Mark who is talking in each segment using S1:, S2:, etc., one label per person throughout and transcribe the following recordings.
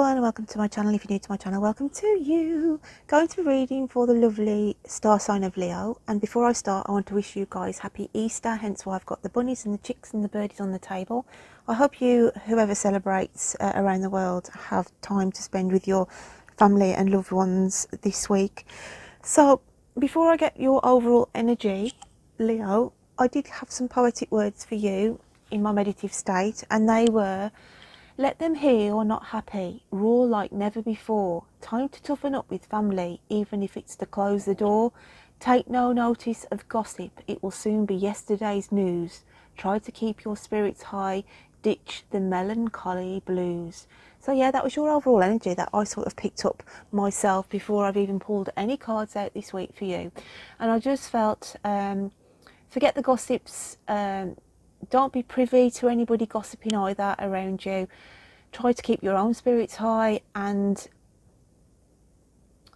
S1: everyone, welcome to my channel. If you're new to my channel, welcome to you. Going to be reading for the lovely star sign of Leo, and before I start I want to wish you guys happy Easter, hence why I've got the bunnies and the chicks and the birdies on the table. I hope you, whoever celebrates around the world, have time to spend with your family and loved ones this week. So before I get your overall energy, Leo, I did have some poetic words for you in my meditative state, and they were: let them hear you're not happy, roar like never before. Time to toughen up with family, even if it's to close the door. Take no notice of gossip, it will soon be yesterday's news. Try to keep your spirits high, ditch the melancholy blues. So yeah, that was your overall energy that I sort of picked up myself before I've even pulled any cards out this week for you. And I just felt, forget the gossips, don't be privy to anybody gossiping either around you. Try to keep your own spirits high, and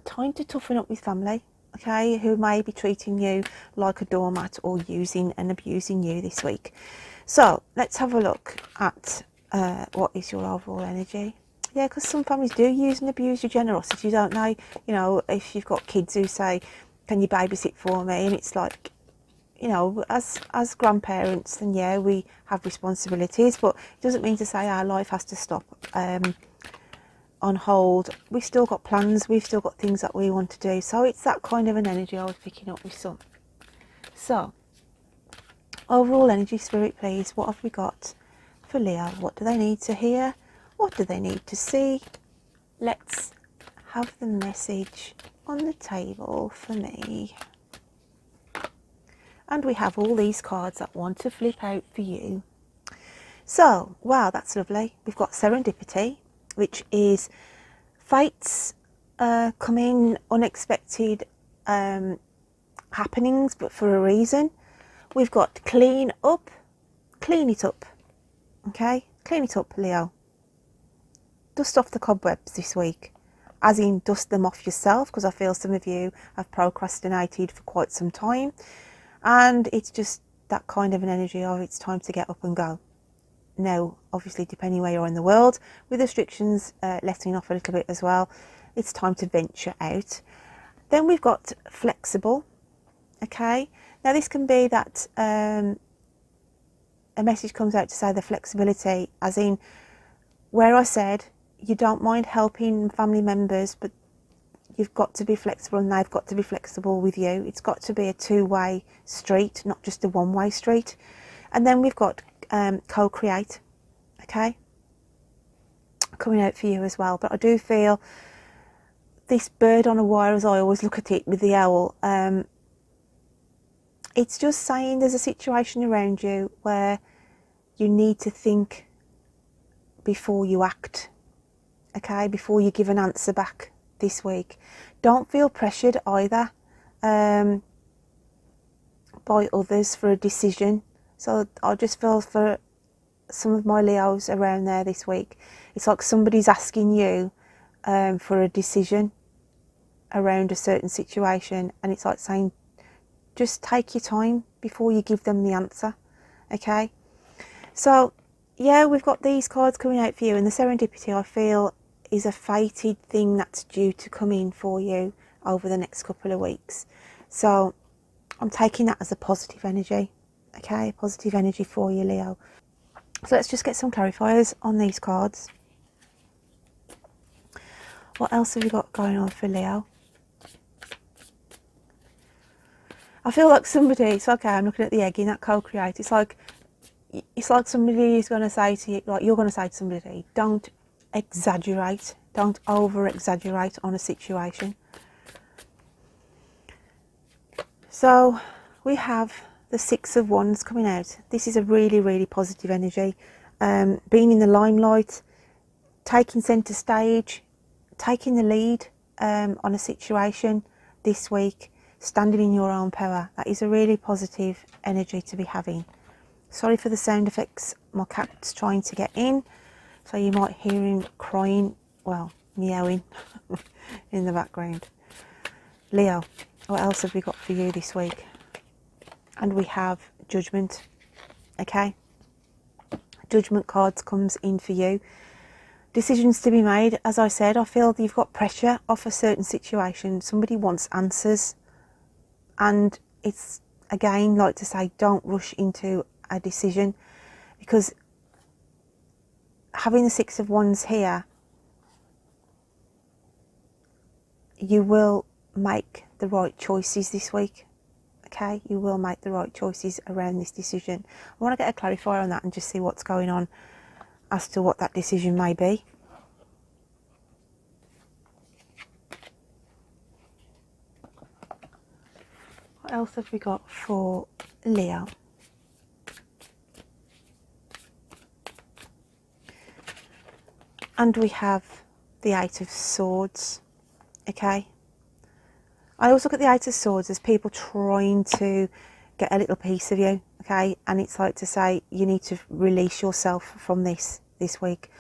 S1: time to toughen up with family, okay, who may be treating you like a doormat or using and abusing you this week. So let's have a look at what is your overall energy. Yeah, because some families do use and abuse your generosity, don't they? You know, if you've got kids who say, can you babysit for me? And it's like, you know, as grandparents, then yeah, we have responsibilities, but it doesn't mean to say our life has to stop on hold. We've still got plans, we've still got things that we want to do. So it's that kind of an energy I was picking up with some. So overall energy, spirit, please, what have we got for Leo? What do they need to hear? What do they need to see? Let's have the message on the table for me. And we have all these cards that want to flip out for you. So, wow, that's lovely. We've got serendipity, which is fates coming, unexpected happenings, but for a reason. We've got clean up, clean it up. Okay, clean it up, Leo. Dust off the cobwebs this week. As in, dust them off yourself, because I feel some of you have procrastinated for quite some time. And it's just that kind of an energy of it's time to get up and go. Now, obviously, depending where you're in the world, with restrictions letting off a little bit as well, it's time to venture out. Then we've got flexible. Okay, now this can be that a message comes out to say the flexibility, as in where I said you don't mind helping family members, but you've got to be flexible and they've got to be flexible with you. It's got to be a two-way street, not just a one-way street. And then we've got co-create, okay, coming out for you as well. But I do feel this bird on a wire, as I always look at it with the owl, it's just saying there's a situation around you where you need to think before you act, okay, before you give an answer back this week. Don't feel pressured either by others for a decision. So I just feel for some of my Leos around there this week, it's like somebody's asking you for a decision around a certain situation, and it's like saying just take your time before you give them the answer, okay? So yeah, we've got these cards coming out for you, and the serendipity, I feel, is a fated thing that's due to come in for you over the next couple of weeks. So I'm taking that as a positive energy, okay, positive energy for you, Leo. So let's just get some clarifiers on these cards. What else have we got going on for Leo? I feel like somebody, it's okay, I'm looking at the egg in that co-create, it's like somebody is going to say to you, like you're going to say to somebody, don't exaggerate, don't over exaggerate on a situation. So we have the Six of Wands coming out. This is a really, really positive energy, being in the limelight, taking centre stage, taking the lead on a situation this week, standing in your own power. That is a really positive energy to be having. Sorry for the sound effects, my cat's trying to get in, so you might hear him crying, well, meowing in the background. Leo, what else have we got for you this week? And we have Judgment, okay? Judgment cards comes in for you. decisions to be made. As I said, I feel you've got pressure off a certain situation. Somebody wants answers, and it's, again, like to say, don't rush into a decision, because having the Six of Wands here, you will make the right choices this week. Okay, you will make the right choices around this decision. I want to get a clarifier on that and just see what's going on as to what that decision may be. What else have we got for Leo? And we have the Eight of Swords. Okay, I also look at the Eight of Swords as people trying to get a little piece of you, okay? And it's like to say, you need to release yourself from this week.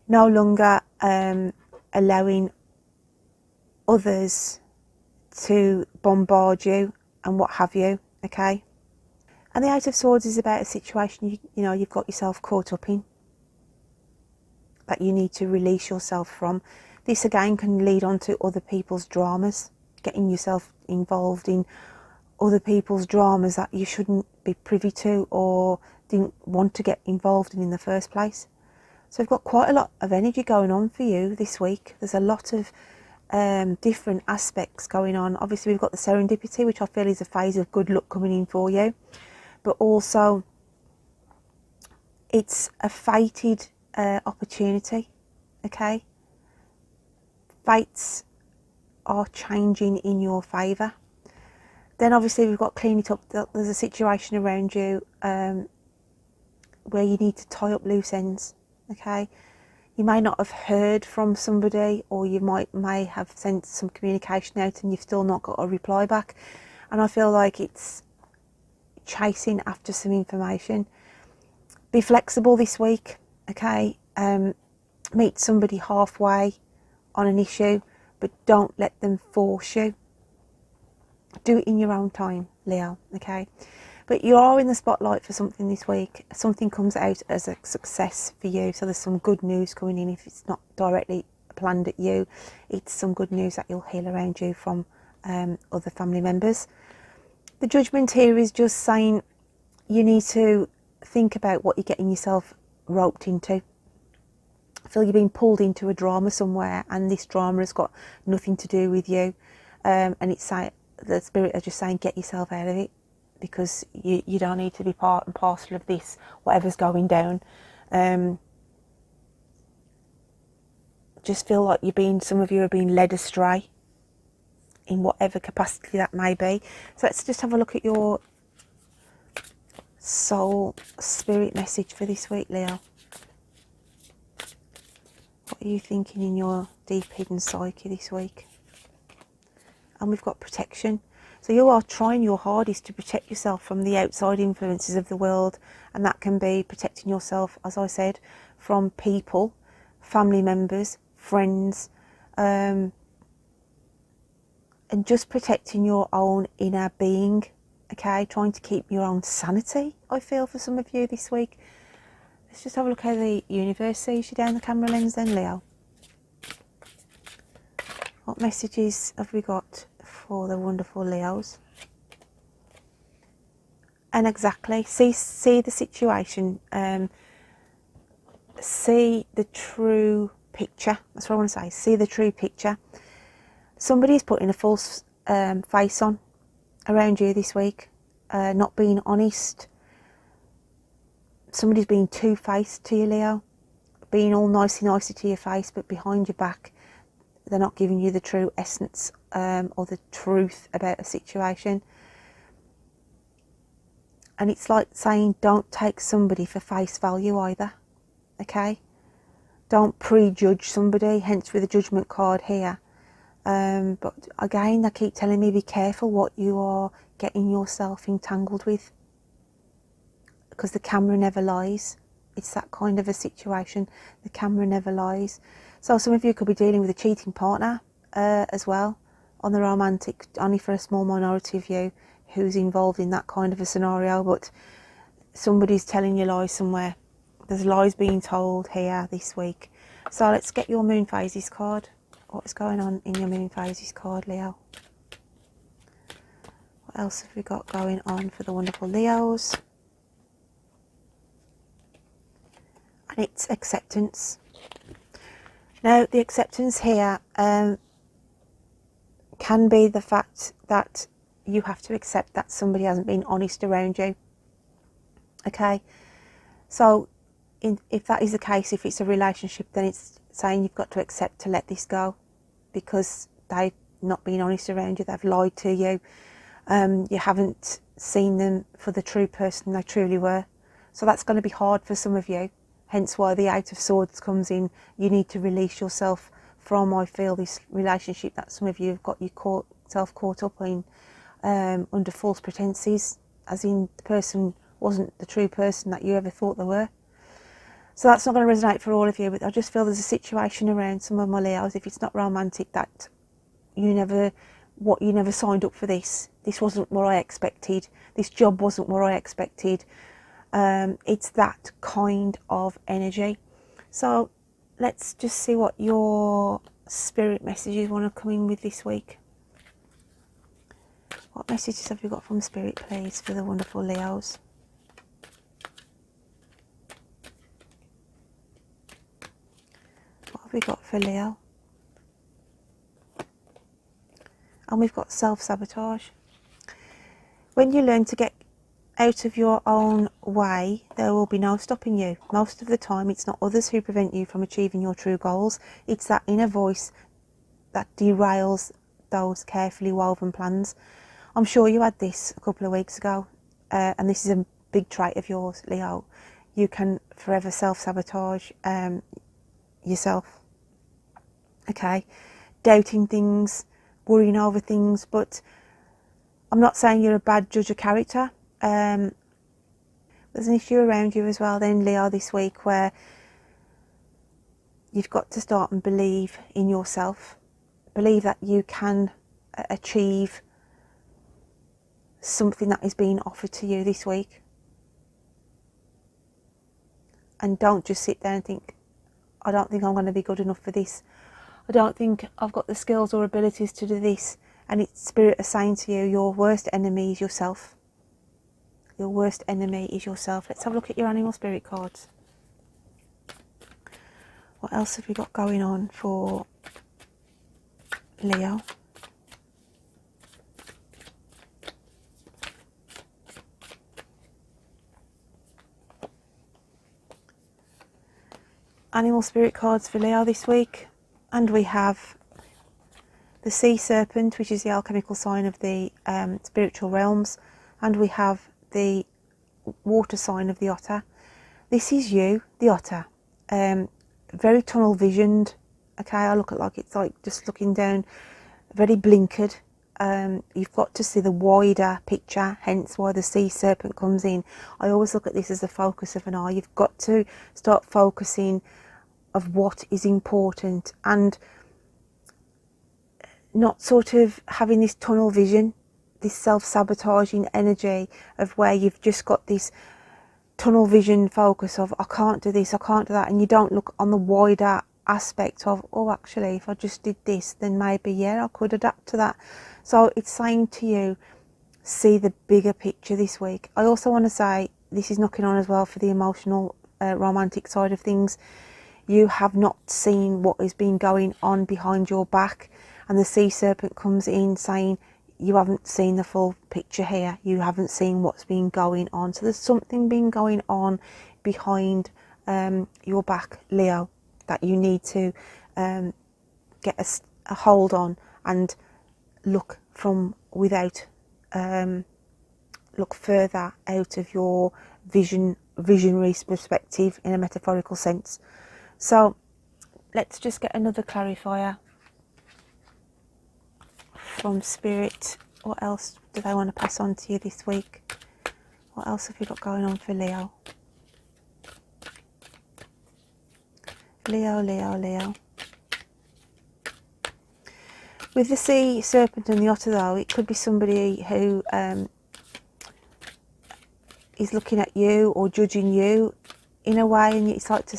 S1: No longer allowing others to bombard you and what have you, okay? And the Eight of Swords is about a situation you know you've got yourself caught up in, that you need to release yourself from. This again can lead on to other people's dramas, getting yourself involved in other people's dramas that you shouldn't be privy to or didn't want to get involved in the first place. So we've got quite a lot of energy going on for you this week. There's a lot of different aspects going on. Obviously we've got the serendipity, which I feel is a phase of good luck coming in for you, but also it's a fated opportunity, okay? Fates are changing in your favour. Then obviously we've got clean it up. There's a situation around you where you need to tie up loose ends, okay? You may not have heard from somebody, or you may have sent some communication out and you've still not got a reply back. And I feel like it's chasing after some information. Be flexible this week, okay? Meet somebody halfway on an issue, but don't let them force you. Do it in your own time, Leo, okay? But you are in the spotlight for something this week. Something comes out as a success for you. So there's some good news coming in. If it's not directly planned at you, it's some good news that you'll hear around you from other family members. The Judgment here is just saying you need to think about what you're getting yourself roped into. I feel you're being pulled into a drama somewhere, and this drama has got nothing to do with you. And it's like the spirit are just saying, get yourself out of it, because you don't need to be part and parcel of this, whatever's going down. Just feel like some of you are being led astray in whatever capacity that may be. So let's just have a look at your soul spirit message for this week, Leo. What are you thinking in your deep hidden psyche this week? And we've got protection. So you are trying your hardest to protect yourself from the outside influences of the world, and that can be protecting yourself, as I said, from people, family members, friends, and just protecting your own inner being, okay? Trying to keep your own sanity, I feel, for some of you this week. Let's just have a look how the universe sees you down the camera lens then, Leo. What messages have we got for the wonderful Leos? And exactly, see the situation, see the true picture. That's what I want to say. See the true picture. Somebody's putting a false face on around you this week, not being honest. Somebody's being two-faced to you, Leo, being all nicey to your face, but behind your back they're not giving you the true essence or the truth about a situation. And it's like saying, don't take somebody for face value either, okay? Don't prejudge somebody, hence with the Judgment card here. But again, they keep telling me, be careful what you are getting yourself entangled with, because the camera never lies. It's that kind of a situation. The camera never lies. So some of you could be dealing with a cheating partner as well, on the romantic, only for a small minority of you who's involved in that kind of a scenario. But somebody's telling you lies somewhere. There's lies being told here this week. So let's get your moon phases card. What's going on in your moon phases card, Leo? What else have we got going on for the wonderful Leos? And it's acceptance. Now, the acceptance here can be the fact that you have to accept that somebody hasn't been honest around you. Okay, so if that is the case, if it's a relationship, then it's saying you've got to accept to let this go, because they've not been honest around you, they've lied to you, you haven't seen them for the true person they truly were. So that's going to be hard for some of you, hence why the Eight of Swords comes in. You need to release yourself from, I feel, this relationship that some of you have got yourself caught up in under false pretenses, as in the person wasn't the true person that you ever thought they were. So that's not going to resonate for all of you, but I just feel there's a situation around some of my Leos, if it's not romantic, that you never signed up for this. This wasn't what I expected. This job wasn't what I expected. It's that kind of energy. So let's just see what your spirit messages want to come in with this week. What messages have you got from Spirit, please, for the wonderful Leos? What have we got for Leo? And we've got self-sabotage. When you learn to get out of your own way, there will be no stopping you. Most of the time, it's not others who prevent you from achieving your true goals. It's that inner voice that derails those carefully woven plans. I'm sure you had this a couple of weeks ago, and this is a big trait of yours, Leo. You can forever self-sabotage yourself. Okay, doubting things, worrying over things, but I'm not saying you're a bad judge of character. There's an issue around you as well then, Leo, this week, where you've got to start and believe in yourself. Believe that you can achieve something that is being offered to you this week. And don't just sit there and think, I don't think I'm going to be good enough for this. I don't think I've got the skills or abilities to do this. And it's Spirit is saying to you, your worst enemy is yourself. Your worst enemy is yourself. Let's have a look at your animal spirit cards. What else have we got going on for Leo? Animal spirit cards for Leo this week. And we have the sea serpent, which is the alchemical sign of the spiritual realms. And we have the water sign of the otter. This is you, the otter. Very tunnel visioned. Okay, I look at it's like just looking down, very blinkered. You've got to see the wider picture, hence why the sea serpent comes in. I always look at this as the focus of an eye. You've got to start focusing of what is important and not sort of having this tunnel vision, this self-sabotaging energy of where you've just got this tunnel vision focus of, I can't do this, I can't do that, and you don't look on the wider aspect of, oh, actually, if I just did this, then maybe, yeah, I could adapt to that. So it's saying to you, see the bigger picture this week. I also want to say, this is knocking on as well for the emotional, romantic side of things. You have not seen what has been going on behind your back, and the sea serpent comes in saying, you haven't seen the full picture here. You haven't seen what's been going on. So there's something been going on behind your back, Leo, that you need to get a hold on and look from without, look further out of your visionary perspective in a metaphorical sense. So let's just get another clarifier from Spirit. What else do they want to pass on to you this week? What else have you got going on for Leo? Leo, Leo, Leo. With the sea serpent and the otter, though, it could be somebody who is looking at you or judging you in a way, and it's like to,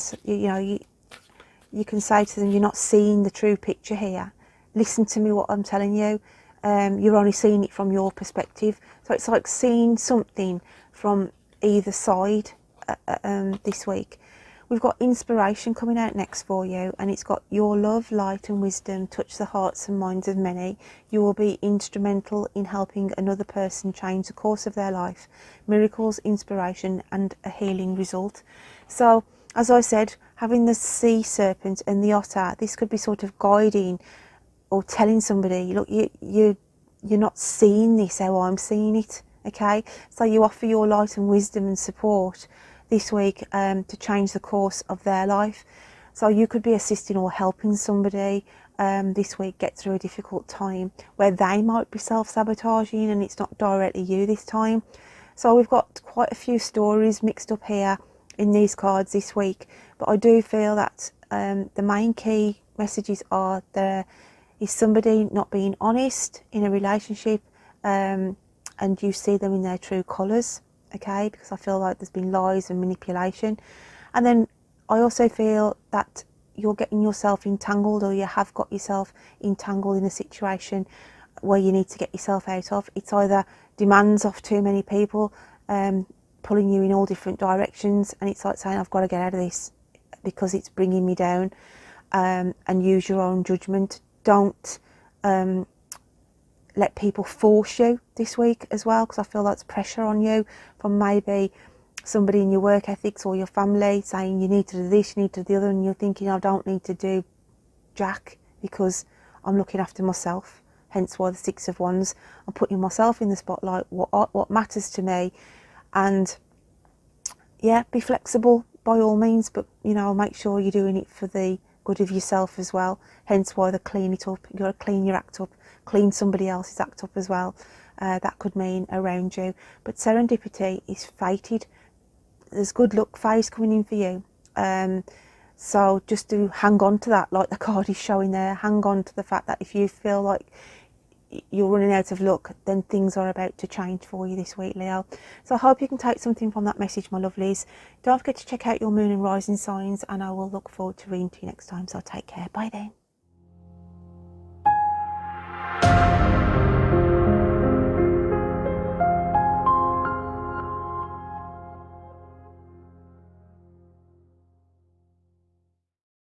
S1: you can say to them, you're not seeing the true picture here. Listen to me, what I'm telling you. You're only seeing it from your perspective. So it's like seeing something from either side this week. We've got inspiration coming out next for you, and it's got your love, light and wisdom touch the hearts and minds of many. You will be instrumental in helping another person change the course of their life. Miracles, inspiration and a healing result. So as I said, having the sea serpent and the otter, this could be sort of guiding or telling somebody, look, you're not seeing this how I'm seeing it. Okay, so you offer your light and wisdom and support this week to change the course of their life. So you could be assisting or helping somebody this week get through a difficult time where they might be self-sabotaging and it's not directly you this time. So we've got quite a few stories mixed up here in these cards this week, but I do feel that the main key messages are there is somebody not being honest in a relationship, and you see them in their true colours. Okay, because I feel like there's been lies and manipulation. And then I also feel that you're getting yourself entangled, or you have got yourself entangled in a situation where you need to get yourself out of. It's either demands of too many people, pulling you in all different directions, and it's like saying, I've got to get out of this because it's bringing me down, and use your own judgment. Don't let people force you this week as well, because I feel that's pressure on you from maybe somebody in your work ethics or your family saying you need to do this, you need to do the other, and you're thinking, I don't need to do jack because I'm looking after myself. Hence why the Six of Wands. I'm putting myself in the spotlight, what matters to me. And yeah, be flexible by all means, but you know, make sure you're doing it for the good of yourself as well. Hence why they clean it up. You've got to clean your act up, clean somebody else's act up as well. That could mean around you. But serendipity is fated. There's good luck phase coming in for you. So just to hang on to that, like the card is showing there. Hang on to the fact that if you feel like you're running out of luck, then things are about to change for you this week, Leo. So I hope you can take something from that message, my lovelies. Don't forget to check out your moon and rising signs, and I will look forward to reading to you next time. So take care. Bye then.